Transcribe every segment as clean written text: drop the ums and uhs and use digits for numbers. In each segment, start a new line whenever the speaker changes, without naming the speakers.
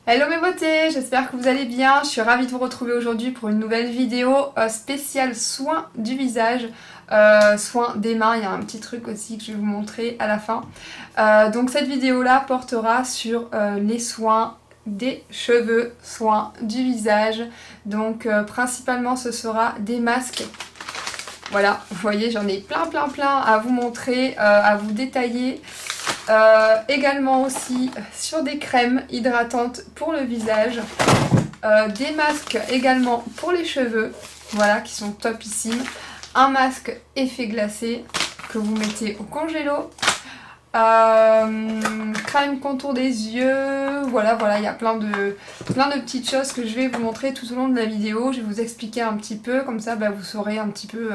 Hello mes beautés, j'espère que vous allez bien. Je suis ravie de vous retrouver aujourd'hui pour une nouvelle vidéo spéciale soins du visage, soins des mains. Il y a un petit truc aussi que je vais vous montrer à la fin. Donc cette vidéo là portera sur les soins des cheveux, soins du visage. Donc principalement ce sera des masques. Voilà, vous voyez j'en ai plein à vous montrer, à vous détailler. Également aussi sur des crèmes hydratantes pour le visage, des masques également pour les cheveux, voilà, qui sont topissimes, un masque effet glacé que vous mettez au congélo, crème contour des yeux, voilà, il y a plein de petites choses que je vais vous montrer tout au long de la vidéo. Je vais vous expliquer un petit peu, comme ça vous saurez un petit peu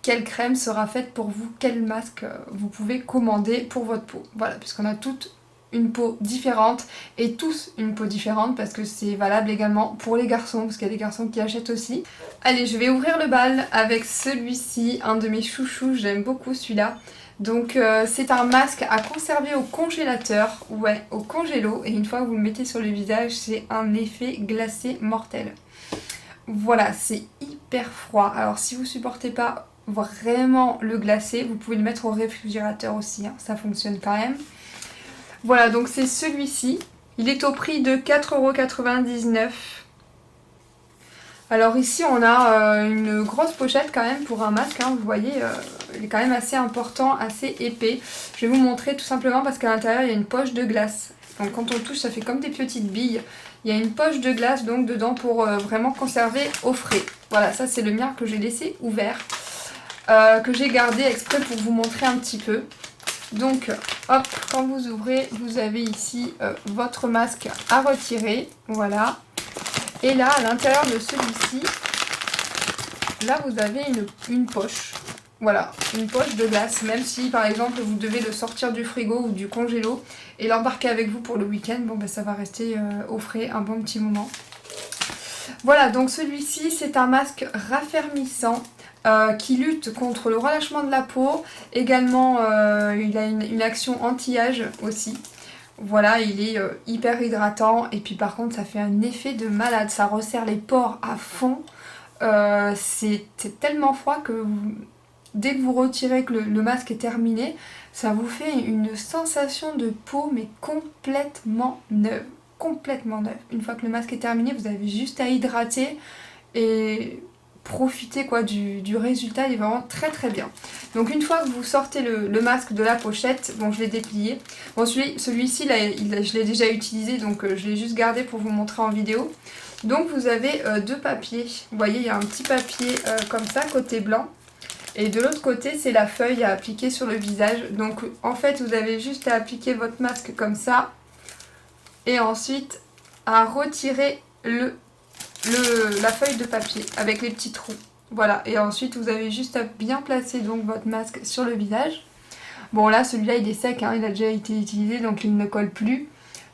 quelle crème sera faite pour vous, quel masque vous pouvez commander pour votre peau. Voilà, puisqu'on a toutes une peau différente et tous une peau différente, parce que c'est valable également pour les garçons, parce qu'il y a des garçons qui achètent aussi. Allez, je vais ouvrir le bal avec celui-ci, un de mes chouchous, j'aime beaucoup celui-là. Donc c'est un masque à conserver au congélateur, ouais, au congélo, et une fois que vous le mettez sur le visage, c'est un effet glacé mortel. Voilà, c'est hyper froid. Alors si vous supportez pas vraiment le glacé, vous pouvez le mettre au réfrigérateur aussi, hein, ça fonctionne quand même. Voilà, donc c'est celui-ci. Il est au prix de 4,99 €. Alors ici on a une grosse pochette quand même pour un masque, hein, vous voyez, il est quand même assez important, assez épais. Je vais vous montrer tout simplement parce qu'à l'intérieur il y a une poche de glace. Donc quand on le touche ça fait comme des petites billes. Il y a une poche de glace donc dedans pour vraiment conserver au frais. Voilà, ça c'est le mien que j'ai laissé ouvert, que j'ai gardé exprès pour vous montrer un petit peu. Donc hop, quand vous ouvrez, vous avez ici votre masque à retirer, voilà. Et là, à l'intérieur de celui-ci, là vous avez une poche. Voilà, une poche de glace. Même si par exemple vous devez le sortir du frigo ou du congélo et l'embarquer avec vous pour le week-end, bon ça va rester au frais un bon petit moment. Voilà, donc celui-ci c'est un masque raffermissant qui lutte contre le relâchement de la peau. Également, il a une action anti-âge aussi. Voilà, il est hyper hydratant et puis par contre ça fait un effet de malade, ça resserre les pores à fond. C'est tellement froid que dès que vous retirez, que le masque est terminé, ça vous fait une sensation de peau mais complètement neuve. Complètement neuve. Une fois que le masque est terminé, vous avez juste à hydrater et profiter quoi du résultat, il est vraiment très bien. Donc une fois que vous sortez le masque de la pochette, bon je l'ai déplié. Bon celui-ci là, je l'ai déjà utilisé donc je l'ai juste gardé pour vous montrer en vidéo. Donc vous avez deux papiers. Vous voyez il y a un petit papier comme ça côté blanc. Et de l'autre côté c'est la feuille à appliquer sur le visage. Donc en fait vous avez juste à appliquer votre masque comme ça. Et ensuite à retirer la feuille de papier avec les petits trous. Voilà, et ensuite vous avez juste à bien placer donc votre masque sur le visage. Bon là celui-là il est sec, hein, il a déjà été utilisé donc il ne colle plus.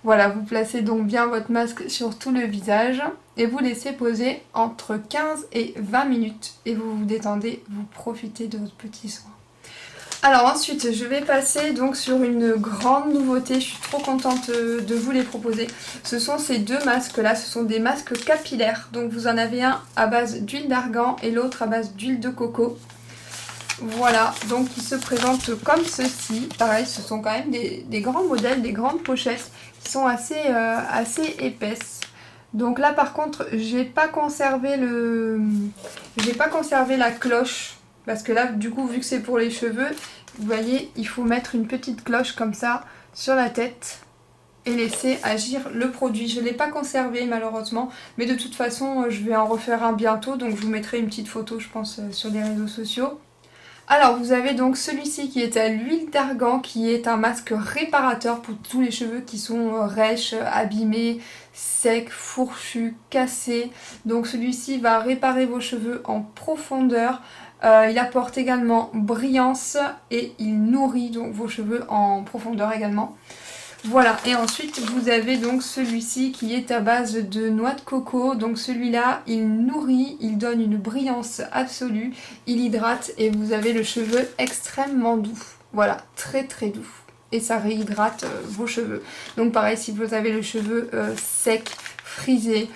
Voilà, vous placez donc bien votre masque sur tout le visage et vous laissez poser entre 15 et 20 minutes et vous vous détendez, vous profitez de votre petit soin. Alors ensuite je vais passer donc sur une grande nouveauté, je suis trop contente de vous les proposer. Ce sont ces deux masques là, ce sont des masques capillaires. Donc vous en avez un à base d'huile d'argan et l'autre à base d'huile de coco. Voilà, donc ils se présentent comme ceci. Pareil, ce sont quand même des grands modèles, des grandes pochettes qui sont assez épaisses. Donc là par contre j'ai pas conservé la cloche. Parce que là, du coup, vu que c'est pour les cheveux, vous voyez, il faut mettre une petite cloche comme ça sur la tête et laisser agir le produit. Je ne l'ai pas conservé malheureusement, mais de toute façon, je vais en refaire un bientôt, donc je vous mettrai une petite photo, je pense, sur les réseaux sociaux. Alors, vous avez donc celui-ci qui est à l'huile d'argan, qui est un masque réparateur pour tous les cheveux qui sont rêches, abîmés, secs, fourchus, cassés. Donc celui-ci va réparer vos cheveux en profondeur. Il apporte également brillance et il nourrit donc vos cheveux en profondeur également. Voilà, et ensuite vous avez donc celui-ci qui est à base de noix de coco. Donc celui-là, il nourrit, il donne une brillance absolue, il hydrate et vous avez le cheveu extrêmement doux. Voilà, très doux. et ça réhydrate vos cheveux. Donc pareil, si vous avez le cheveu sec, frisé,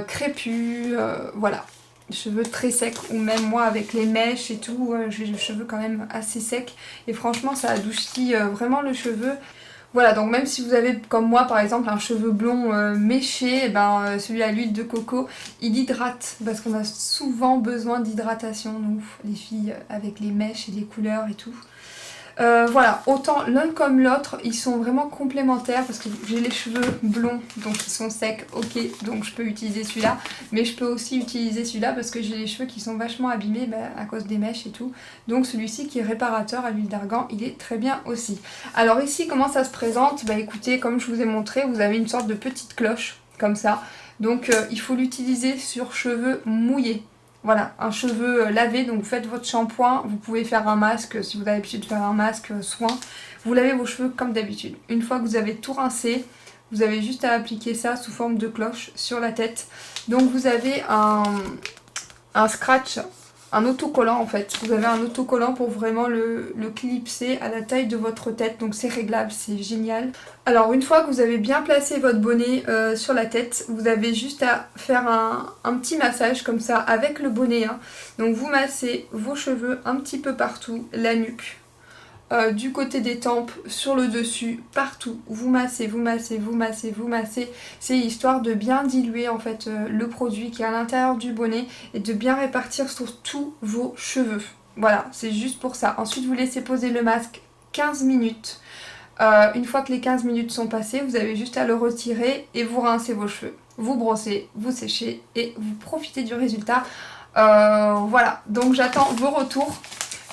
crépus, voilà, cheveux très secs, ou même moi avec les mèches et tout, j'ai les cheveux quand même assez secs et franchement ça adoucit vraiment le cheveu. Voilà, donc même si vous avez comme moi par exemple un cheveu blond méché, celui à l'huile de coco il hydrate parce qu'on a souvent besoin d'hydratation nous les filles avec les mèches et les couleurs et tout. Voilà, autant l'un comme l'autre, ils sont vraiment complémentaires parce que j'ai les cheveux blonds, donc ils sont secs, ok, donc je peux utiliser celui-là, mais je peux aussi utiliser celui-là parce que j'ai les cheveux qui sont vachement abîmés à cause des mèches et tout, donc celui-ci qui est réparateur à l'huile d'argan, il est très bien aussi. Alors ici, comment ça se présente? Bah écoutez, comme je vous ai montré, vous avez une sorte de petite cloche, comme ça, donc il faut l'utiliser sur cheveux mouillés. Voilà, un cheveu lavé, donc vous faites votre shampoing, vous pouvez faire un masque, si vous avez l'habitude de faire un masque soin, vous lavez vos cheveux comme d'habitude. Une fois que vous avez tout rincé, vous avez juste à appliquer ça sous forme de cloche sur la tête. Donc vous avez un scratch, un autocollant en fait. Vous avez un autocollant pour vraiment le clipser à la taille de votre tête, donc c'est réglable, c'est génial. Alors une fois que vous avez bien placé votre bonnet sur la tête, vous avez juste à faire un petit massage comme ça avec le bonnet. Hein. Donc vous massez vos cheveux un petit peu partout, la nuque, du côté des tempes, sur le dessus, partout. Vous massez, vous massez, vous massez, vous massez. C'est histoire de bien diluer en fait le produit qui est à l'intérieur du bonnet et de bien répartir sur tous vos cheveux. Voilà, c'est juste pour ça. Ensuite, vous laissez poser le masque 15 minutes. Une fois que les 15 minutes sont passées, vous avez juste à le retirer et vous rincez vos cheveux. Vous brossez, vous séchez et vous profitez du résultat. Voilà, donc j'attends vos retours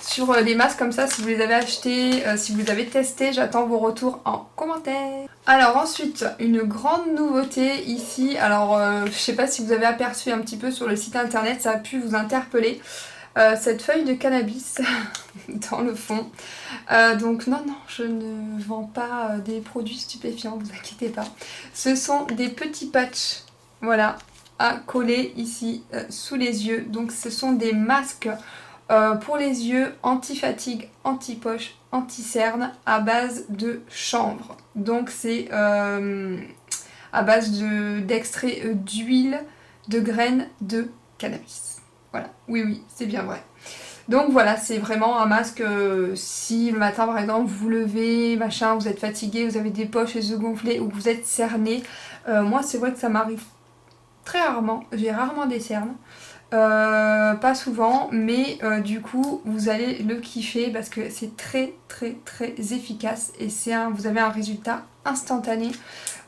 sur les masques comme ça, si vous les avez achetés, si vous avez testé, j'attends vos retours en commentaire. Alors ensuite, une grande nouveauté ici, alors je sais pas si vous avez aperçu un petit peu sur le site internet, ça a pu vous interpeller. Cette feuille de cannabis dans le fond. Donc non, je ne vends pas des produits stupéfiants, vous inquiétez pas. Ce sont des petits patchs, voilà, à coller ici sous les yeux. Donc ce sont des masques pour les yeux, anti-fatigue, anti-poche, anti-cerne à base de chanvre. Donc c'est à base d'extrait d'huile de graines de cannabis. Voilà, oui, c'est bien vrai. Donc voilà, c'est vraiment un masque, si le matin par exemple vous vous levez, machin, vous êtes fatigué, vous avez des poches, les yeux gonflés ou que vous êtes cerné. Moi c'est vrai que ça m'arrive très rarement, j'ai rarement des cernes. Pas souvent, mais du coup vous allez le kiffer parce que c'est très efficace et vous avez un résultat instantané.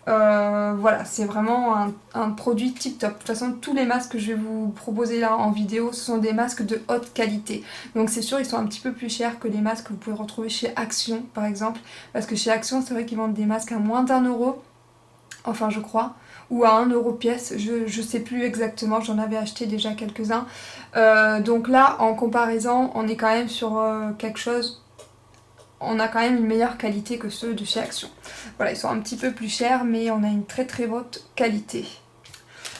Voilà, c'est vraiment un produit tip top. De toute façon, tous les masques que je vais vous proposer là en vidéo, ce sont des masques de haute qualité. Donc c'est sûr, ils sont un petit peu plus chers que les masques que vous pouvez retrouver chez Action par exemple. Parce que chez Action, c'est vrai qu'ils vendent des masques à moins d'1 €. Enfin, je crois. Ou à 1 € pièce, je sais plus exactement, j'en avais acheté déjà quelques-uns. Donc là, en comparaison, on est quand même sur quelque chose, on a quand même une meilleure qualité que ceux de chez Action. Voilà, ils sont un petit peu plus chers, mais on a une très haute qualité.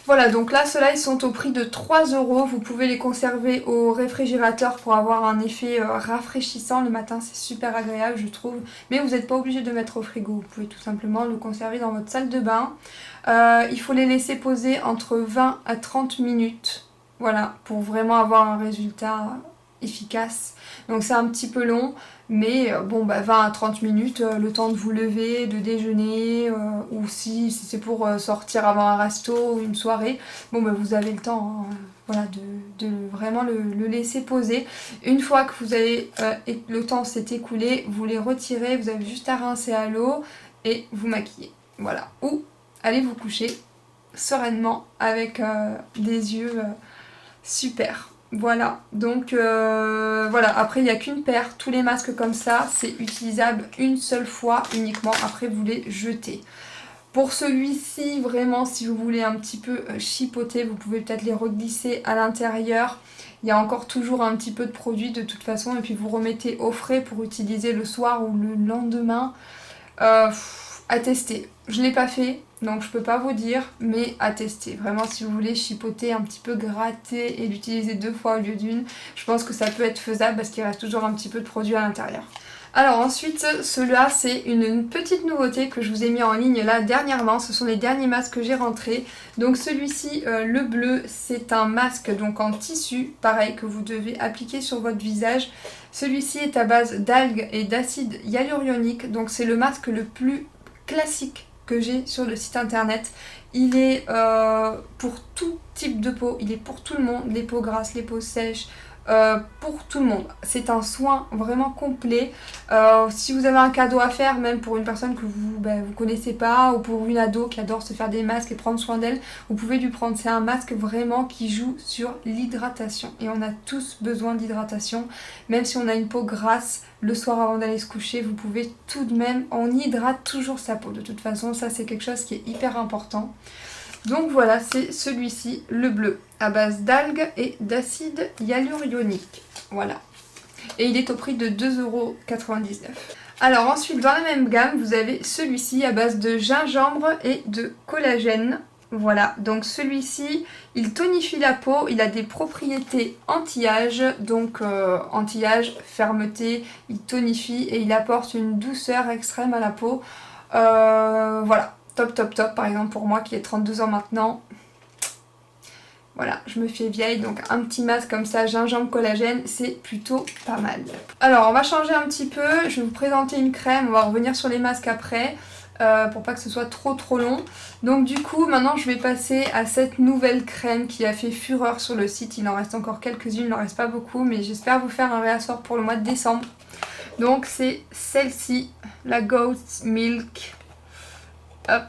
Voilà, donc là, ceux-là, ils sont au prix de 3 €. Vous pouvez les conserver au réfrigérateur pour avoir un effet rafraîchissant. Le matin, c'est super agréable, je trouve. Mais vous n'êtes pas obligé de mettre au frigo. Vous pouvez tout simplement le conserver dans votre salle de bain. Il faut les laisser poser entre 20 à 30 minutes. Voilà, pour vraiment avoir un résultat efficace. Donc c'est un petit peu long, mais bon 20 à 30 minutes, le temps de vous lever, de déjeuner, ou si c'est pour sortir avant un resto ou une soirée, vous avez le temps voilà, de vraiment le laisser poser. Une fois que vous avez le temps s'est écoulé, vous les retirez, vous avez juste à rincer à l'eau et vous maquiller. Voilà, ou allez vous coucher sereinement avec des yeux super. Voilà, donc voilà, après il n'y a qu'une paire, tous les masques comme ça, c'est utilisable une seule fois uniquement, après vous les jetez. Pour celui-ci, vraiment, si vous voulez un petit peu chipoter, vous pouvez peut-être les reglisser à l'intérieur. Il y a encore toujours un petit peu de produit de toute façon, et puis vous remettez au frais pour utiliser le soir ou le lendemain. À tester. Je ne l'ai pas fait, donc je peux pas vous dire, mais à tester. Vraiment, si vous voulez chipoter, un petit peu gratter et l'utiliser 2 fois au lieu d'une, je pense que ça peut être faisable parce qu'il reste toujours un petit peu de produit à l'intérieur. Alors ensuite, ceux-là, c'est une petite nouveauté que je vous ai mis en ligne là dernièrement. Ce sont les derniers masques que j'ai rentrés. Donc celui-ci, le bleu, c'est un masque donc en tissu, pareil, que vous devez appliquer sur votre visage. Celui-ci est à base d'algues et d'acide hyaluronique. Donc c'est le masque le plus classique que j'ai sur le site internet. Il est pour tout type de peau, il est pour tout le monde, les peaux grasses, les peaux sèches, pour tout le monde. C'est un soin vraiment complet. Si vous avez un cadeau à faire, même pour une personne que vous connaissez pas, ou pour une ado qui adore se faire des masques et prendre soin d'elle, vous pouvez lui prendre. C'est un masque vraiment qui joue sur l'hydratation. Et on a tous besoin d'hydratation. Même si on a une peau grasse, le soir avant d'aller se coucher, vous pouvez tout de même, on hydrate toujours sa peau. De toute façon, ça c'est quelque chose qui est hyper important. Donc voilà, c'est celui-ci, le bleu, à base d'algues et d'acide hyaluronique. Voilà. Et il est au prix de 2,99 €. Alors ensuite, dans la même gamme, vous avez celui-ci à base de gingembre et de collagène. Voilà, donc celui-ci, il tonifie la peau, il a des propriétés anti-âge, donc anti-âge, fermeté, il tonifie et il apporte une douceur extrême à la peau. Voilà. Top top top, par exemple pour moi qui ai 32 ans maintenant. Voilà, je me fais vieille, donc un petit masque comme ça, gingembre collagène, c'est plutôt pas mal. Alors on va changer un petit peu, je vais vous présenter une crème, on va revenir sur les masques après, pour pas que ce soit trop long. Donc du coup, maintenant je vais passer à cette nouvelle crème qui a fait fureur sur le site. Il en reste encore quelques-unes, il n'en reste pas beaucoup, mais j'espère vous faire un réassort pour le mois de décembre. Donc c'est celle-ci, la Goat's Milk. Hop.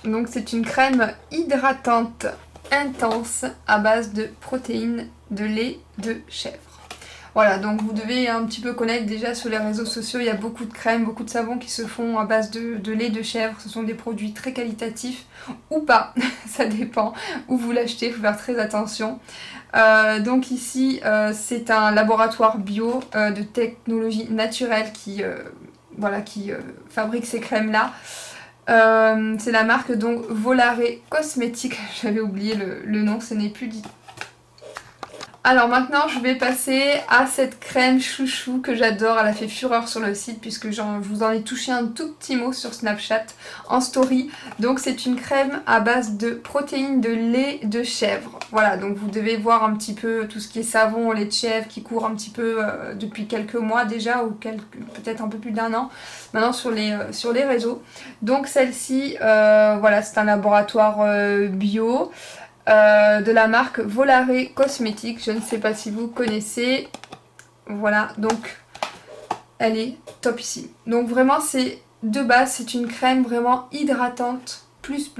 Donc c'est une crème hydratante intense à base de protéines de lait de chèvre. Voilà, donc vous devez un petit peu connaître déjà sur les réseaux sociaux, il y a beaucoup de crèmes, beaucoup de savons qui se font à base de lait de chèvre. Ce sont des produits très qualitatifs ou pas, ça dépend où vous l'achetez, il faut faire très attention. Donc ici c'est un laboratoire bio de technologie naturelle qui fabrique ces crèmes là. C'est la marque donc Volare Cosmétiques, j'avais oublié le nom, ce n'est plus dit. Alors maintenant je vais passer à cette crème chouchou que j'adore, elle a fait fureur sur le site puisque je vous en ai touché un tout petit mot sur Snapchat en story. Donc c'est une crème à base de protéines de lait de chèvre. Voilà, donc vous devez voir un petit peu tout ce qui est savon, lait de chèvre qui court un petit peu depuis quelques mois déjà ou peut-être un peu plus d'1 an maintenant sur les réseaux. Donc celle-ci, voilà, c'est un laboratoire bio. De la marque Volare Cosmétiques, je ne sais pas si vous connaissez. Voilà, donc elle est topissime. Donc vraiment c'est de base, c'est une crème vraiment hydratante plus.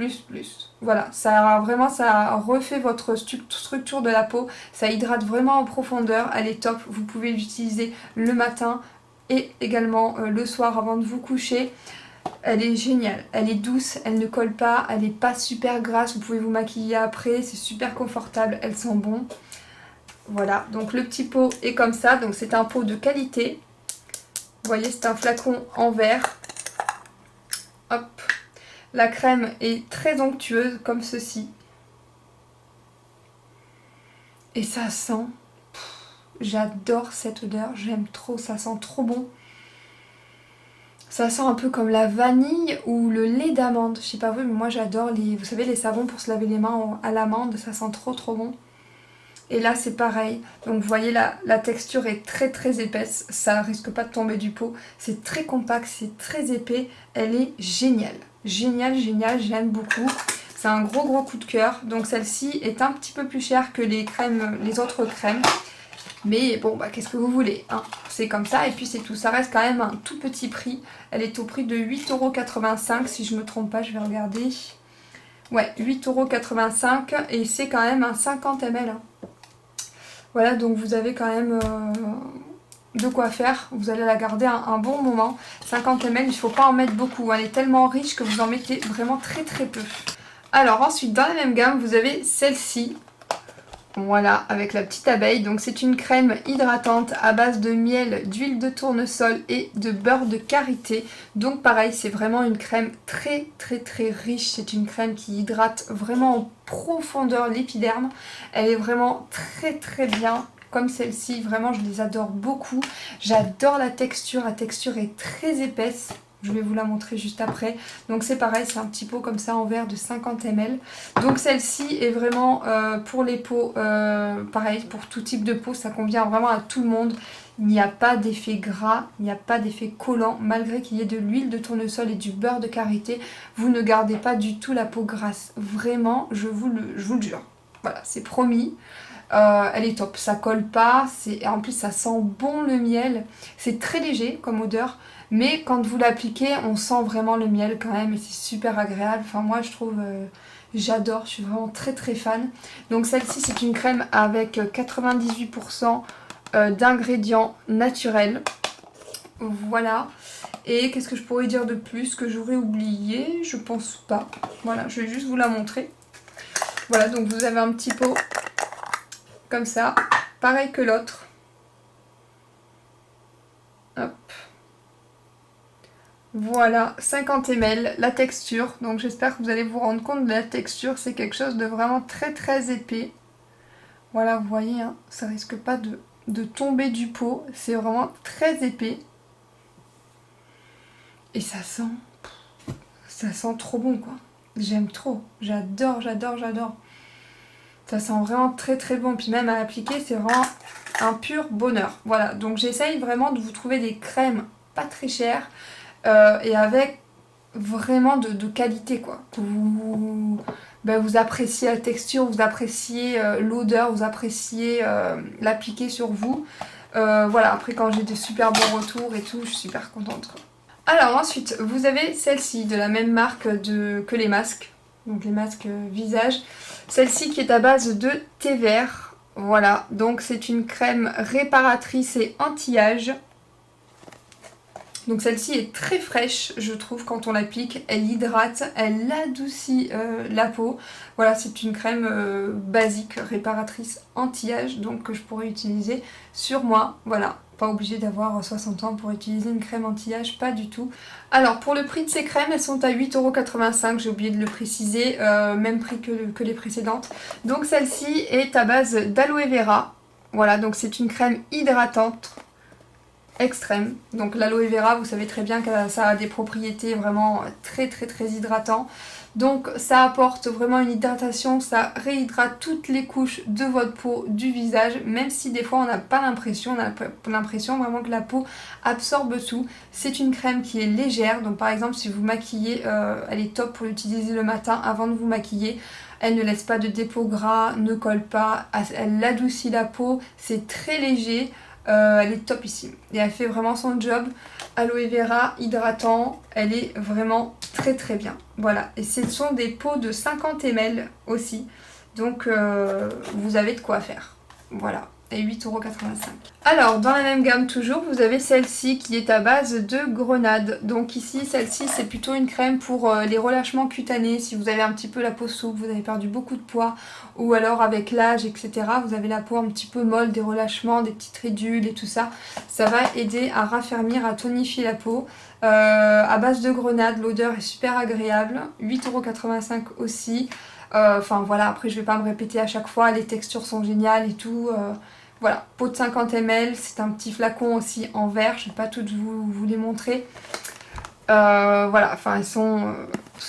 Voilà, ça refait votre structure de la peau, ça hydrate vraiment en profondeur, elle est top. Vous pouvez l'utiliser le matin et également le soir avant de vous coucher. Elle est géniale, elle est douce, elle ne colle pas, elle n'est pas super grasse, vous pouvez vous maquiller après, c'est super confortable, elle sent bon. Voilà, donc le petit pot est comme ça, donc c'est un pot de qualité. Vous voyez, c'est un flacon en verre. Hop, la crème est très onctueuse comme ceci. Et ça sent, j'adore cette odeur, j'aime trop, ça sent trop bon. Ça sent un peu comme la vanille ou le lait d'amande. Je sais pas vous, mais moi j'adore vous savez, les savons pour se laver les mains à l'amande. Ça sent trop bon. Et là c'est pareil. Donc vous voyez la texture est très épaisse. Ça risque pas de tomber du pot. C'est très compact, c'est très épais. Elle est géniale. Géniale, j'aime beaucoup. C'est un gros coup de cœur. Donc celle-ci est un petit peu plus chère que les autres crèmes. Mais bon, qu'est-ce que vous voulez, hein, c'est comme ça et puis c'est tout. Ça reste quand même un tout petit prix. Elle est au prix de 8,85 € si je me trompe pas, je vais regarder. Ouais, 8,85 € et c'est quand même un 50 ml. Hein. Voilà, donc vous avez quand même de quoi faire. Vous allez la garder un bon moment. 50 ml, il ne faut pas en mettre beaucoup. Elle est tellement riche que vous en mettez vraiment très peu. Alors ensuite, dans la même gamme, vous avez celle-ci. Voilà, avec la petite abeille. Donc c'est une crème hydratante à base de miel, d'huile de tournesol et de beurre de karité. Donc pareil, c'est vraiment une crème très riche. C'est une crème qui hydrate vraiment en profondeur l'épiderme. Elle est vraiment très bien. comme celle-ci. Vraiment, je les adore beaucoup. J'adore la texture est très épaisse. Je vais vous la montrer juste après. Donc c'est pareil, c'est un petit pot comme ça en verre de 50 ml. Donc celle-ci est vraiment pour les peaux, pareil, pour tout type de peau, ça convient vraiment à tout le monde. Il n'y a pas d'effet gras, il n'y a pas d'effet collant, malgré qu'il y ait de l'huile de tournesol et du beurre de karité. Vous ne gardez pas du tout la peau grasse. Vraiment, je vous le jure. Voilà, c'est promis. Elle est top, ça colle pas, en plus ça sent bon le miel. C'est très léger comme odeur. Mais quand vous l'appliquez, on sent vraiment le miel quand même et c'est super agréable. Enfin moi je trouve, j'adore, je suis vraiment très très fan. Donc celle-ci c'est une crème avec 98% d'ingrédients naturels. Voilà. Et qu'est-ce que je pourrais dire de plus que j'aurais oublié? Je pense pas. Voilà, je vais juste vous la montrer. Voilà, donc vous avez un petit pot comme ça, pareil que l'autre. Hop. Voilà, 50 ml, la texture. Donc j'espère que vous allez vous rendre compte de la texture. C'est quelque chose de vraiment très très épais. Voilà, vous voyez, hein, ça risque pas de tomber du pot. C'est vraiment très épais. Et ça sent trop bon quoi. J'aime trop, j'adore, j'adore, j'adore. Ça sent vraiment très très bon. Puis même à appliquer, c'est vraiment un pur bonheur. Voilà, donc j'essaye vraiment de vous trouver des crèmes pas très chères. Et avec vraiment de qualité quoi, que vous appréciez la texture, vous appréciez l'odeur, vous appréciez l'appliquer sur vous. Voilà, après quand j'ai des super bons retours et tout, je suis super contente quoi. Alors ensuite, vous avez celle-ci de la même marque que les masques, donc les masques visage. Celle-ci qui est à base de thé vert, voilà, donc c'est une crème réparatrice et anti-âge. Donc celle-ci est très fraîche, je trouve, quand on l'applique. Elle hydrate, elle adoucit la peau. Voilà, c'est une crème basique, réparatrice anti-âge, donc que je pourrais utiliser sur moi. Voilà, pas obligée d'avoir 60 ans pour utiliser une crème anti-âge, pas du tout. Alors, pour le prix de ces crèmes, elles sont à 8,85 €, j'ai oublié de le préciser, même prix que les précédentes. Donc celle-ci est à base d'aloe vera. Voilà, donc c'est une crème hydratante extrême. Donc l'aloe vera, vous savez très bien que ça a des propriétés vraiment très très très hydratantes. Donc ça apporte vraiment une hydratation, ça réhydrate toutes les couches de votre peau, du visage, même si des fois on n'a pas l'impression, on a l'impression vraiment que la peau absorbe tout. C'est une crème qui est légère, donc par exemple si vous maquillez, elle est top pour l'utiliser le matin avant de vous maquiller. Elle ne laisse pas de dépôt gras, ne colle pas, elle adoucit la peau, c'est très léger. Elle est topissime et elle fait vraiment son job. Aloe vera hydratant, elle est vraiment très très bien. Voilà, et ce sont des pots de 50 ml aussi, donc vous avez de quoi faire. Voilà, et 8,85 €. Alors, dans la même gamme toujours, vous avez celle-ci qui est à base de grenade. Donc ici, celle-ci, c'est plutôt une crème pour les relâchements cutanés. Si vous avez un petit peu la peau souple, vous avez perdu beaucoup de poids, ou alors avec l'âge, etc., vous avez la peau un petit peu molle, des relâchements, des petites ridules et tout ça. Ça va aider à raffermir, à tonifier la peau. À base de grenade, l'odeur est super agréable. 8,85 € aussi. Enfin voilà, après je vais pas me répéter à chaque fois, les textures sont géniales et tout. Voilà, pot de 50 ml, c'est un petit flacon aussi en verre, je ne vais pas toutes vous les montrer. Voilà, enfin ce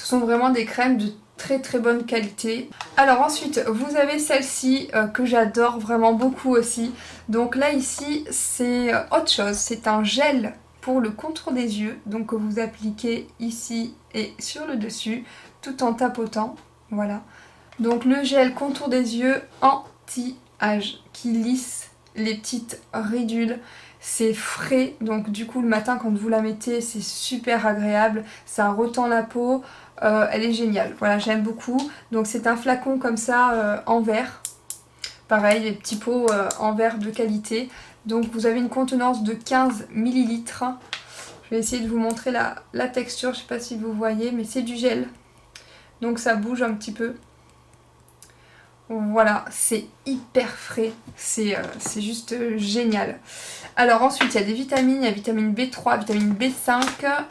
sont vraiment des crèmes de très très bonne qualité. Alors ensuite, vous avez celle-ci que j'adore vraiment beaucoup aussi. Donc là ici, c'est autre chose, c'est un gel pour le contour des yeux, donc que vous appliquez ici et sur le dessus, tout en tapotant. Voilà, donc le gel contour des yeux anti-âge qui lisse les petites ridules. C'est frais, donc du coup le matin quand vous la mettez c'est super agréable, ça retend la peau, elle est géniale. Voilà, j'aime beaucoup. Donc c'est un flacon comme ça en verre, pareil, les petits pots en verre de qualité. Donc vous avez une contenance de 15 ml. Je vais essayer de vous montrer la texture, je sais pas si vous voyez, mais c'est du gel. Donc ça bouge un petit peu. Voilà, c'est hyper frais, c'est juste génial. Alors ensuite, il y a des vitamines, il y a vitamine B3, vitamine B5,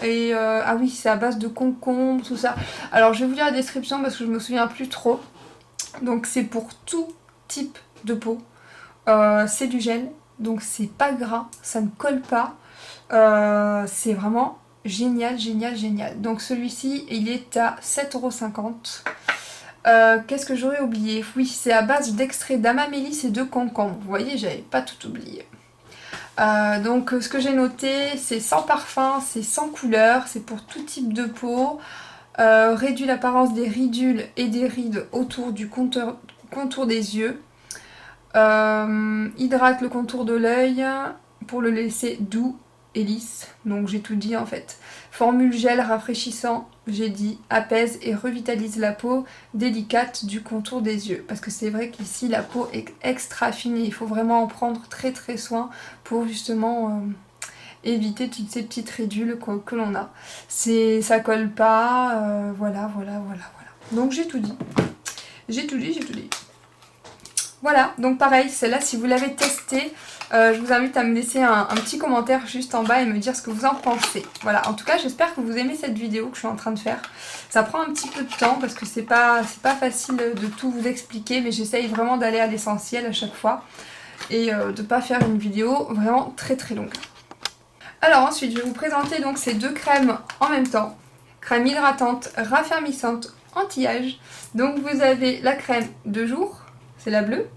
et ah oui, c'est à base de concombre, tout ça. Alors je vais vous lire la description parce que je me souviens plus trop. Donc c'est pour tout type de peau. C'est du gel, donc c'est pas gras, ça ne colle pas. C'est vraiment génial, génial, génial. Donc celui-ci, il est à 7,50 €. Qu'est-ce que j'aurais oublié? Oui, c'est à base d'extrait d'amamélis et de concombre. Vous voyez, j'avais pas tout oublié. Donc ce que j'ai noté, c'est sans parfum, c'est sans couleur, c'est pour tout type de peau. Réduit l'apparence des ridules et des rides autour du contour des yeux. Hydrate le contour de l'œil pour le laisser doux et lisse. Donc j'ai tout dit en fait. Formule gel rafraîchissant, j'ai dit, apaise et revitalise la peau délicate du contour des yeux. Parce que c'est vrai qu'ici la peau est extra fine et il faut vraiment en prendre très très soin pour justement éviter toutes ces petites ridules que l'on a. Ça colle pas, voilà. Donc j'ai tout dit. J'ai tout dit. Voilà, donc pareil, celle-là, si vous l'avez testée, je vous invite à me laisser un petit commentaire juste en bas et me dire ce que vous en pensez. Voilà, en tout cas, j'espère que vous aimez cette vidéo que je suis en train de faire. Ça prend un petit peu de temps parce que c'est pas facile de tout vous expliquer, mais j'essaye vraiment d'aller à l'essentiel à chaque fois et de pas faire une vidéo vraiment très très longue. Alors ensuite, je vais vous présenter donc ces deux crèmes en même temps. Crème hydratante, raffermissante, anti-âge. Donc vous avez la crème de jour, c'est la bleue,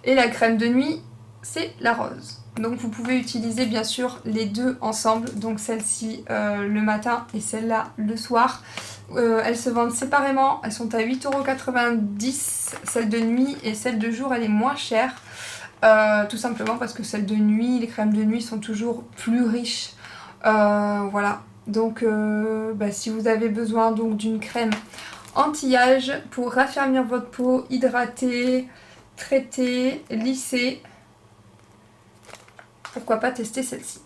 et la crème de nuit, c'est la rose. Donc vous pouvez utiliser bien sûr les deux ensemble, donc celle-ci le matin et celle-là le soir. Elles se vendent séparément, elles sont à 8,90 €, celle de nuit, et celle de jour elle est moins chère. Tout simplement parce que celles de nuit, les crèmes de nuit sont toujours plus riches. Voilà, donc si vous avez besoin donc d'une crème anti-âge pour raffermir votre peau, hydrater, traiter, lisser, pourquoi pas tester celle-ci.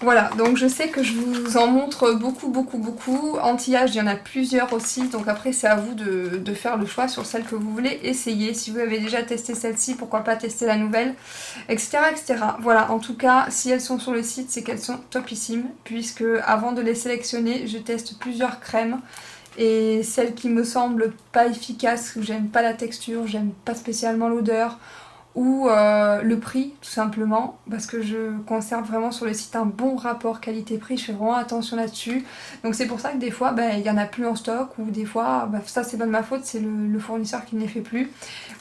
Voilà, donc je sais que je vous en montre beaucoup. Anti-âge, il y en a plusieurs aussi, donc après c'est à vous de faire le choix sur celle que vous voulez essayer. Si vous avez déjà testé celle-ci, pourquoi pas tester la nouvelle, etc. Voilà, en tout cas, si elles sont sur le site, c'est qu'elles sont topissimes, puisque avant de les sélectionner, je teste plusieurs crèmes. Et celles qui me semblent pas efficaces, j'aime pas la texture, j'aime pas spécialement l'odeur, ou le prix tout simplement, parce que je conserve vraiment sur le site un bon rapport qualité-prix, je fais vraiment attention là-dessus. Donc c'est pour ça que des fois il y en a plus en stock, ou des fois ça c'est pas de ma faute, c'est le fournisseur qui ne les fait plus.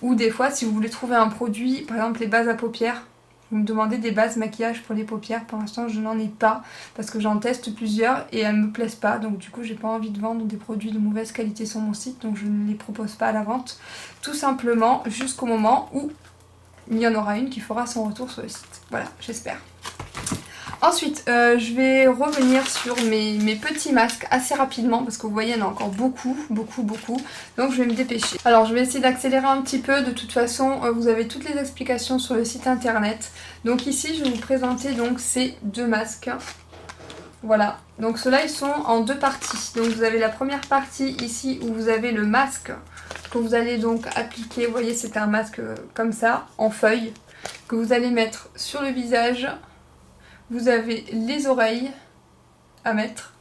Ou des fois si vous voulez trouver un produit, par exemple les bases à paupières, vous me demandez des bases maquillage pour les paupières, pour l'instant je n'en ai pas parce que j'en teste plusieurs et elles me plaisent pas, donc du coup j'ai pas envie de vendre des produits de mauvaise qualité sur mon site, donc je ne les propose pas à la vente, tout simplement jusqu'au moment où il y en aura une qui fera son retour sur le site. Voilà, j'espère. Ensuite, je vais revenir sur mes petits masques assez rapidement parce que vous voyez, il y en a encore beaucoup. Donc je vais me dépêcher. Alors, je vais essayer d'accélérer un petit peu. De toute façon, vous avez toutes les explications sur le site internet. Donc ici, je vais vous présenter donc ces deux masques. Voilà. Donc ceux-là, ils sont en deux parties. Donc vous avez la première partie ici où vous avez le masque que vous allez donc appliquer. Vous voyez, c'est un masque comme ça, en feuille, que vous allez mettre sur le visage. Vous avez les oreilles à mettre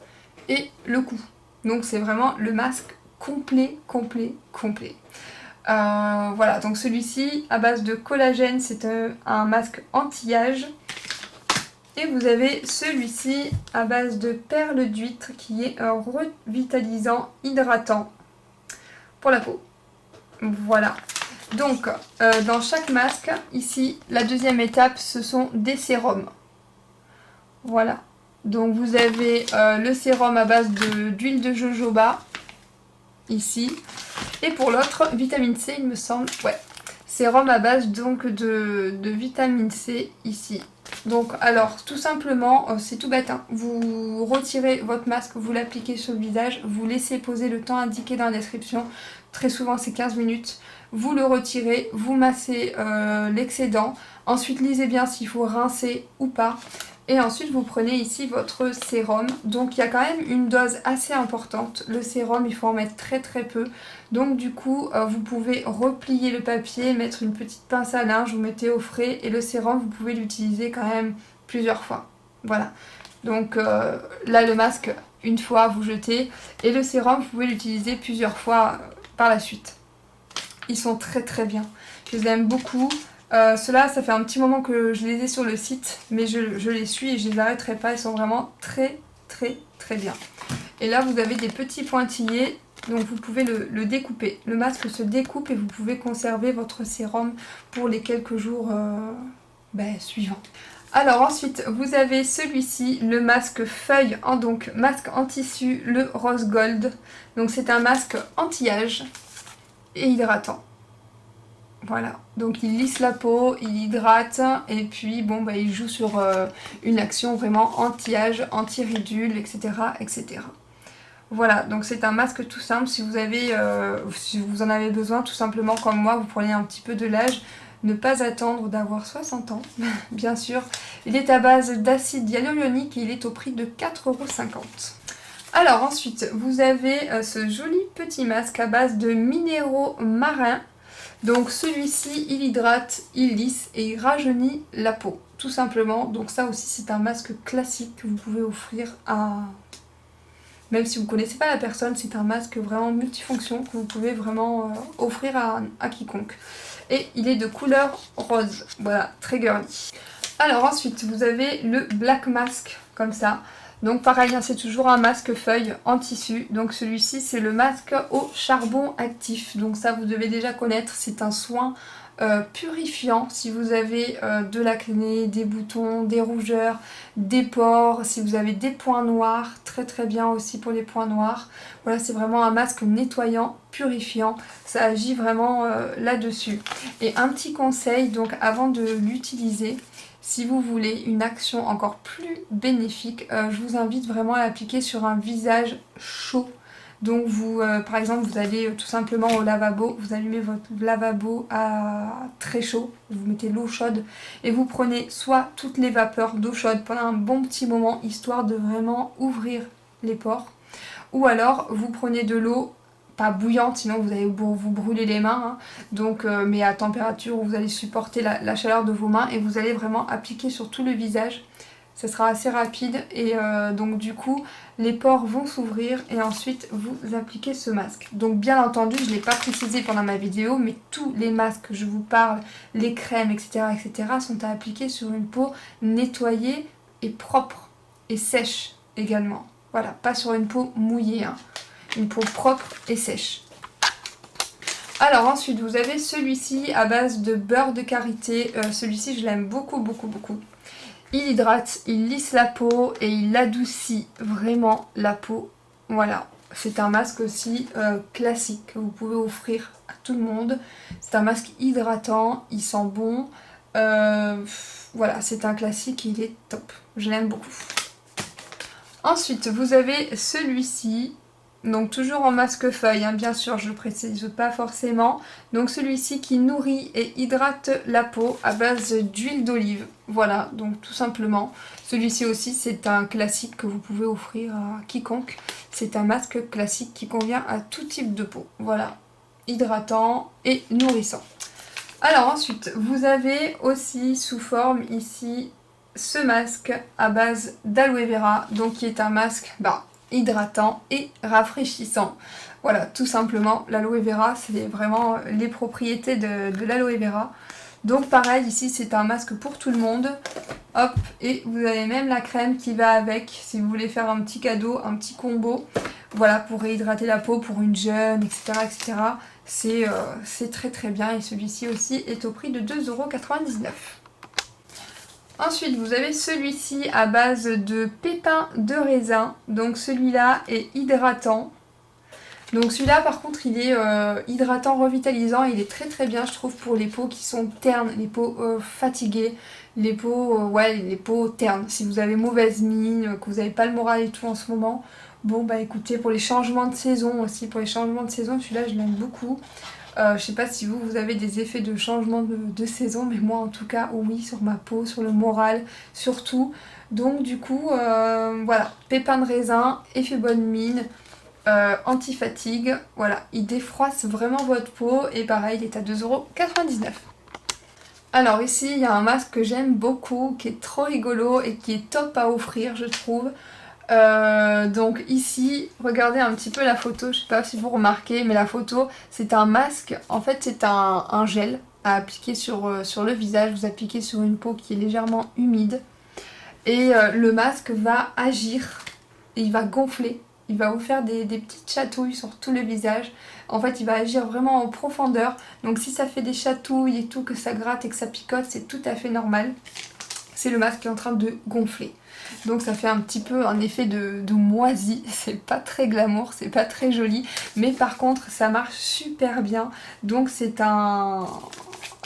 et le cou. Donc c'est vraiment le masque complet. Voilà, donc celui-ci à base de collagène, c'est un masque anti-âge. Et vous avez celui-ci à base de perles d'huître qui est un revitalisant hydratant pour la peau. Voilà. Donc dans chaque masque, ici, la deuxième étape, ce sont des sérums. Voilà, donc vous avez le sérum à base d'huile de jojoba, ici, et pour l'autre, vitamine C, il me semble, ouais, sérum à base donc de vitamine C, ici. Donc alors, tout simplement, c'est tout bête, hein. Vous retirez votre masque, vous l'appliquez sur le visage, vous laissez poser le temps indiqué dans la description, très souvent c'est 15 minutes, vous le retirez, vous massez l'excédent, ensuite lisez bien s'il faut rincer ou pas. Et ensuite vous prenez ici votre sérum, donc il y a quand même une dose assez importante, le sérum il faut en mettre très peu, donc du coup vous pouvez replier le papier, mettre une petite pince à linge, vous mettez au frais et le sérum vous pouvez l'utiliser quand même plusieurs fois, voilà. Donc là le masque une fois vous jetez et le sérum vous pouvez l'utiliser plusieurs fois par la suite. Ils sont très bien, je les aime beaucoup. Ceux-là, ça fait un petit moment que je les ai sur le site, mais je les suis et je les arrêterai pas. Ils sont vraiment très bien. Et là, vous avez des petits pointillés, donc vous pouvez le découper. Le masque se découpe et vous pouvez conserver votre sérum pour les quelques jours suivants. Alors ensuite, vous avez celui-ci, le masque feuille, donc masque en tissu, le rose gold. Donc c'est un masque anti-âge et hydratant. Voilà, donc il lisse la peau, il hydrate et puis il joue sur une action vraiment anti-âge, anti-ridule, etc. Voilà, donc c'est un masque tout simple. Si vous en avez besoin, tout simplement comme moi, vous prenez un petit peu de l'âge. Ne pas attendre d'avoir 60 ans, bien sûr. Il est à base d'acide hyaluronique et il est au prix de 4,50 €. Alors ensuite, vous avez ce joli petit masque à base de minéraux marins. Donc celui-ci, il hydrate, il lisse et il rajeunit la peau, tout simplement. Donc ça aussi, c'est un masque classique que vous pouvez offrir à... Même si vous ne connaissez pas la personne, c'est un masque vraiment multifonction que vous pouvez vraiment offrir à quiconque. Et il est de couleur rose, voilà, très girly. Alors ensuite, vous avez le Black Mask, comme ça. Donc pareil, hein, c'est toujours un masque feuille en tissu. Donc celui-ci, c'est le masque au charbon actif. Donc ça, vous devez déjà connaître, c'est un soin purifiant si vous avez de l'acné, des boutons, des rougeurs, des pores, si vous avez des points noirs, très bien aussi pour les points noirs. Voilà, c'est vraiment un masque nettoyant, purifiant, ça agit vraiment là-dessus. Et un petit conseil, donc avant de l'utiliser, si vous voulez une action encore plus bénéfique, je vous invite vraiment à l'appliquer sur un visage chaud. Donc vous, par exemple, vous allez tout simplement au lavabo, vous allumez votre lavabo à très chaud, vous mettez l'eau chaude et vous prenez soit toutes les vapeurs d'eau chaude pendant un bon petit moment, histoire de vraiment ouvrir les pores, ou alors vous prenez de l'eau pas bouillante, sinon vous allez vous brûler les mains, hein. Donc, mais à température où vous allez supporter la chaleur de vos mains et vous allez vraiment appliquer sur tout le visage. Ça sera assez rapide et donc du coup les pores vont s'ouvrir et ensuite vous appliquez ce masque. Donc bien entendu, je ne l'ai pas précisé pendant ma vidéo, mais tous les masques que je vous parle, les crèmes, etc. sont à appliquer sur une peau nettoyée et propre et sèche également. Voilà, pas sur une peau mouillée, hein. Une peau propre et sèche. Alors ensuite, vous avez celui-ci à base de beurre de karité. Celui-ci, je l'aime beaucoup. Il hydrate, il lisse la peau et il adoucit vraiment la peau. Voilà, c'est un masque aussi classique que vous pouvez offrir à tout le monde. C'est un masque hydratant, il sent bon. Voilà, c'est un classique, il est top. Je l'aime beaucoup. Ensuite, vous avez celui-ci. Donc toujours en masque feuille, hein, bien sûr, je ne le précise pas forcément. Donc celui-ci qui nourrit et hydrate la peau à base d'huile d'olive. Voilà, donc tout simplement. Celui-ci aussi, c'est un classique que vous pouvez offrir à quiconque. C'est un masque classique qui convient à tout type de peau. Voilà, hydratant et nourrissant. Alors ensuite, vous avez aussi sous forme ici ce masque à base d'aloe vera. Donc qui est un masque... hydratant et rafraîchissant. Voilà, tout simplement, l'aloe vera, c'est vraiment les propriétés de l'aloe vera. Donc pareil, ici c'est un masque pour tout le monde. Hop, et vous avez même la crème qui va avec, si vous voulez faire un petit cadeau, un petit combo. Voilà, pour réhydrater la peau pour une jeune, etc. C'est très bien et celui-ci aussi est au prix de 2,99 €. Ensuite, vous avez celui-ci à base de pépins de raisin. Donc celui-là est hydratant. Donc celui-là par contre il est hydratant, revitalisant. Il est très bien je trouve pour les peaux qui sont ternes, les peaux fatiguées, les peaux, les peaux ternes. Si vous avez mauvaise mine, que vous n'avez pas le moral et tout en ce moment. Bon bah écoutez, pour les changements de saison aussi, celui-là je l'aime beaucoup. Je sais pas si vous avez des effets de changement de saison, mais moi en tout cas oui, sur ma peau, sur le moral, surtout. Donc du coup, voilà, pépins de raisin, effet bonne mine, anti-fatigue, voilà, il défroisse vraiment votre peau et pareil, il est à 2,99 €. Alors ici, il y a un masque que j'aime beaucoup, qui est trop rigolo et qui est top à offrir, je trouve. Donc ici, regardez un petit peu la photo, je sais pas si vous remarquez, mais la photo, c'est un masque, en fait c'est un gel à appliquer sur le visage, vous appliquez sur une peau qui est légèrement humide. Et le masque va agir, et il va gonfler, il va vous faire des petites chatouilles sur tout le visage. En fait, il va agir vraiment en profondeur. Donc si ça fait des chatouilles et tout, que ça gratte et que ça picote, c'est tout à fait normal. C'est le masque qui est en train de gonfler. Donc ça fait un petit peu un effet de moisi. C'est pas très glamour, c'est pas très joli. Mais par contre, ça marche super bien. Donc c'est un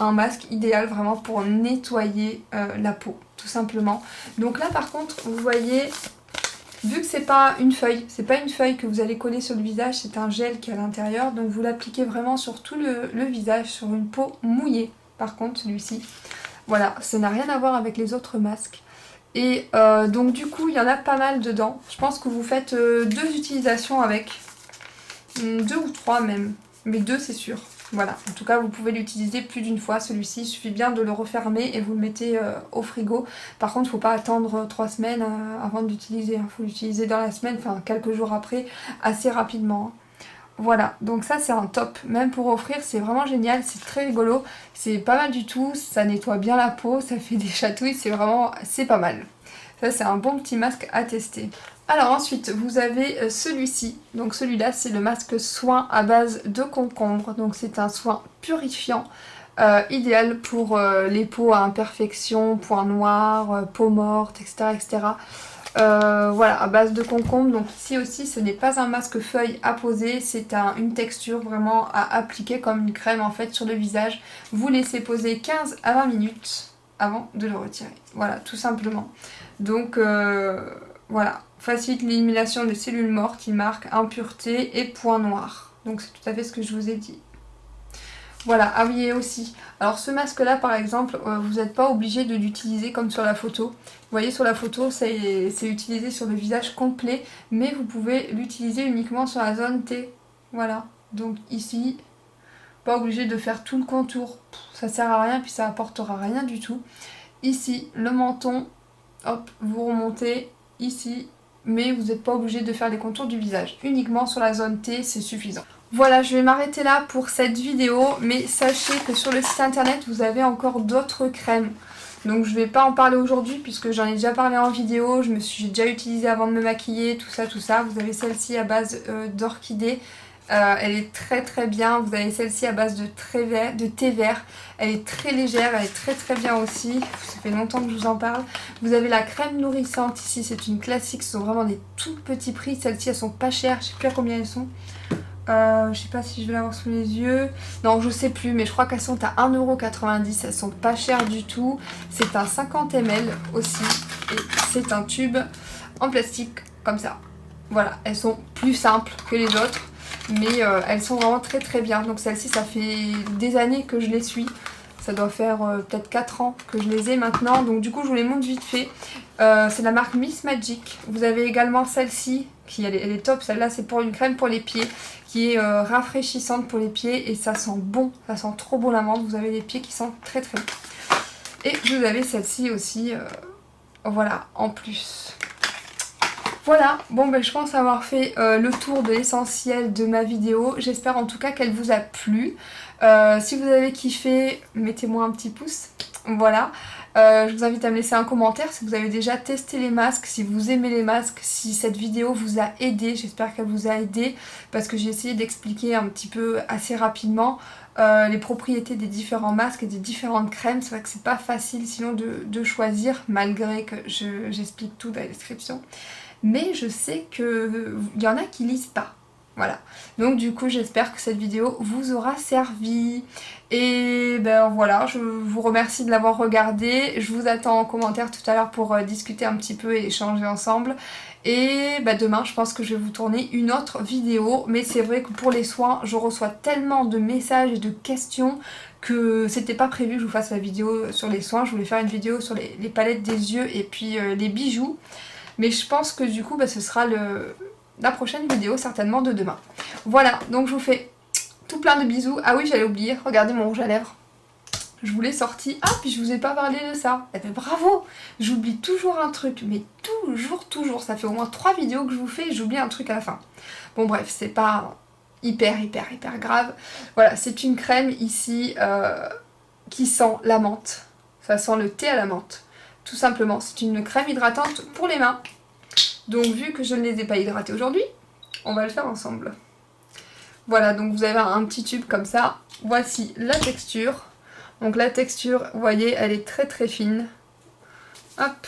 masque idéal vraiment pour nettoyer la peau, tout simplement. Donc là par contre, vous voyez... Vu que c'est pas une feuille que vous allez coller sur le visage, c'est un gel qui est à l'intérieur, donc vous l'appliquez vraiment sur tout le visage, sur une peau mouillée, par contre celui-ci. Voilà, ça n'a rien à voir avec les autres masques. Et donc du coup, il y en a pas mal dedans. Je pense que vous faites 2 utilisations avec, 2 ou 3 même, mais 2 c'est sûr. Voilà, en tout cas vous pouvez l'utiliser plus d'une fois celui-ci, il suffit bien de le refermer et vous le mettez au frigo. Par contre il ne faut pas attendre 3 semaines avant de l'utiliser, il faut l'utiliser dans la semaine, enfin quelques jours après, assez rapidement. Voilà, donc ça c'est un top, même pour offrir c'est vraiment génial, c'est très rigolo, c'est pas mal du tout, ça nettoie bien la peau, ça fait des chatouilles, c'est pas mal. Ça c'est un bon petit masque à tester. Alors ensuite vous avez celui-ci, donc celui-là c'est le masque soin à base de concombre, donc c'est un soin purifiant, idéal pour les peaux à imperfection, points noirs, peau morte, etc. etc. Voilà, à base de concombre, donc ici aussi ce n'est pas un masque feuille à poser, c'est une texture vraiment à appliquer comme une crème en fait sur le visage. Vous laissez poser 15 à 20 minutes avant de le retirer, voilà tout simplement. Donc voilà, facilite l'élimination des cellules mortes, il marque impureté et points noirs. Donc c'est tout à fait ce que je vous ai dit. Voilà, ah oui et aussi, alors ce masque là par exemple, vous n'êtes pas obligé de l'utiliser comme sur la photo. Vous voyez sur la photo c'est utilisé sur le visage complet, mais vous pouvez l'utiliser uniquement sur la zone T. Voilà, donc ici, pas obligé de faire tout le contour, ça sert à rien puis ça apportera rien du tout. Ici, le menton, hop, vous remontez ici, mais vous n'êtes pas obligé de faire les contours du visage. Uniquement sur la zone T, c'est suffisant. Voilà, je vais m'arrêter là pour cette vidéo, mais sachez que sur le site internet, vous avez encore d'autres crèmes. Donc je vais pas en parler aujourd'hui puisque j'en ai déjà parlé en vidéo, j'ai déjà utilisé avant de me maquiller, tout ça, tout ça. Vous avez celle-ci à base d'orchidée. Elle est très très bien. Vous avez celle-ci à base de thé vert. Elle est très légère, elle est très très bien aussi. Ça fait longtemps que je vous en parle. Vous avez la crème nourrissante ici, c'est une classique. Ce sont vraiment des tout petits prix. Celles-ci elles sont pas chères, je sais plus à combien elles sont. Je sais pas si je vais l'avoir sous les yeux. Non, je sais plus, mais je crois qu'elles sont à 1,90 €. Elles sont pas chères du tout. C'est un 50 ml aussi. Et c'est un tube en plastique comme ça. Voilà, elles sont plus simples que les autres. Mais elles sont vraiment très très bien. Donc celle-ci, ça fait des années que je les suis. Ça doit faire peut-être 4 ans que je les ai maintenant. Donc du coup, je vous les montre vite fait. C'est la marque Miss Magic. Vous avez également celle-ci, elle est top. Celle-là, c'est pour une crème pour les pieds, qui est rafraîchissante pour les pieds. Et ça sent bon, ça sent trop bon la menthe. Vous avez les pieds qui sentent très très bon. Et vous avez celle-ci aussi, voilà, en plus. Voilà, bon ben je pense avoir fait le tour de l'essentiel de ma vidéo. J'espère en tout cas qu'elle vous a plu. Si vous avez kiffé, mettez-moi un petit pouce. Voilà. Je vous invite à me laisser un commentaire si vous avez déjà testé les masques, si vous aimez les masques, si cette vidéo vous a aidé. J'espère qu'elle vous a aidé parce que j'ai essayé d'expliquer un petit peu assez rapidement les propriétés des différents masques et des différentes crèmes. C'est vrai que c'est pas facile sinon de choisir, malgré que j'explique tout dans la description. Mais je sais qu'il y en a qui lisent pas. Voilà. Donc du coup j'espère que cette vidéo vous aura servi. Et ben voilà, je vous remercie de l'avoir regardé. Je vous attends en commentaire tout à l'heure pour discuter un petit peu et échanger ensemble. Et ben demain je pense que je vais vous tourner une autre vidéo. Mais c'est vrai que pour les soins, je reçois tellement de messages et de questions que c'était pas prévu que je vous fasse la vidéo sur les soins. Je voulais faire une vidéo sur les palettes des yeux et puis les bijoux. Mais je pense que du coup ce sera la prochaine vidéo certainement de demain. Voilà, donc je vous fais tout plein de bisous. Ah oui, j'allais oublier, regardez mon rouge à lèvres. Je vous l'ai sorti. Ah, puis je vous ai pas parlé de ça. Eh ben bravo. J'oublie toujours un truc, mais toujours. Ça fait au moins 3 vidéos que je vous fais et j'oublie un truc à la fin. Bon bref, c'est pas hyper grave. Voilà, c'est une crème ici qui sent la menthe. Ça sent le thé à la menthe. Tout simplement, c'est une crème hydratante pour les mains. Donc vu que je ne les ai pas hydratées aujourd'hui, on va le faire ensemble. Voilà, donc vous avez un petit tube comme ça. Voici la texture. Donc la texture, vous voyez, elle est très très fine. Hop.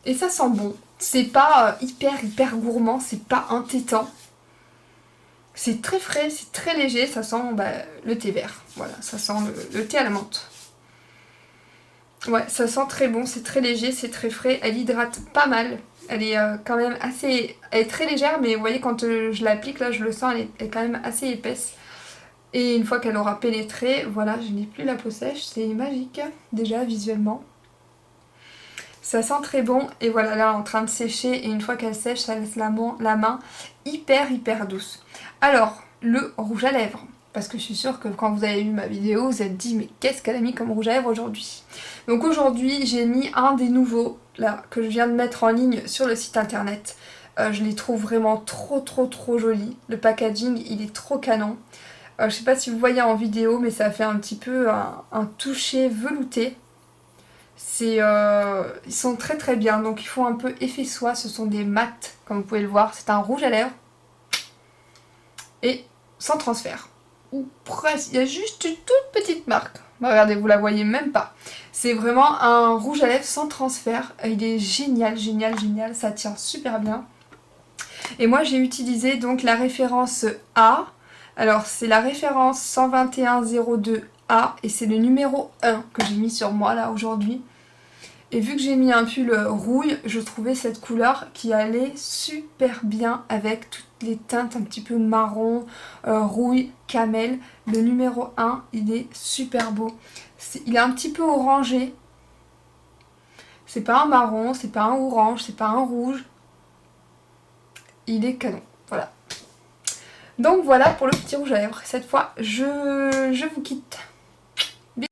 Et ça sent bon. C'est pas hyper gourmand, c'est pas entêtant. C'est très frais, c'est très léger, ça sent le thé vert. Voilà, ça sent le thé à la menthe. Ouais, ça sent très bon, c'est très léger, c'est très frais. Elle hydrate pas mal. Elle est quand même assez... Elle est très légère, mais vous voyez, quand je l'applique, là, je le sens, elle est quand même assez épaisse. Et une fois qu'elle aura pénétré, voilà, je n'ai plus la peau sèche. C'est magique, déjà, visuellement. Ça sent très bon. Et voilà, là, en train de sécher. Et une fois qu'elle sèche, ça laisse la main hyper douce. Alors, le rouge à lèvres. Parce que je suis sûre que quand vous avez vu ma vidéo, vous vous êtes dit, mais qu'est-ce qu'elle a mis comme rouge à lèvres aujourd'hui? Donc aujourd'hui, j'ai mis un des nouveaux, là, que je viens de mettre en ligne sur le site internet. Je les trouve vraiment trop jolis. Le packaging, il est trop canon. Je sais pas si vous voyez en vidéo, mais ça fait un petit peu un toucher velouté. Ils sont très bien, donc ils font un peu effet soie. Ce sont des mats, comme vous pouvez le voir. C'est un rouge à lèvres. Et sans transfert. Ou presque, il y a juste une toute petite marque. Regardez, vous la voyez même pas. C'est vraiment un rouge à lèvres sans transfert. Il est génial, ça tient super bien. Et moi j'ai utilisé donc la référence A. Alors c'est la référence 12102A et c'est le numéro 1 que j'ai mis sur moi là aujourd'hui. Et vu que j'ai mis un pull rouille, je trouvais cette couleur qui allait super bien avec toutes les teintes un petit peu marron, rouille, camel. Le numéro 1, il est super beau. Il est un petit peu orangé. C'est pas un marron, c'est pas un orange, c'est pas un rouge. Il est canon, voilà. Donc voilà pour le petit rouge à lèvres. Cette fois, je vous quitte.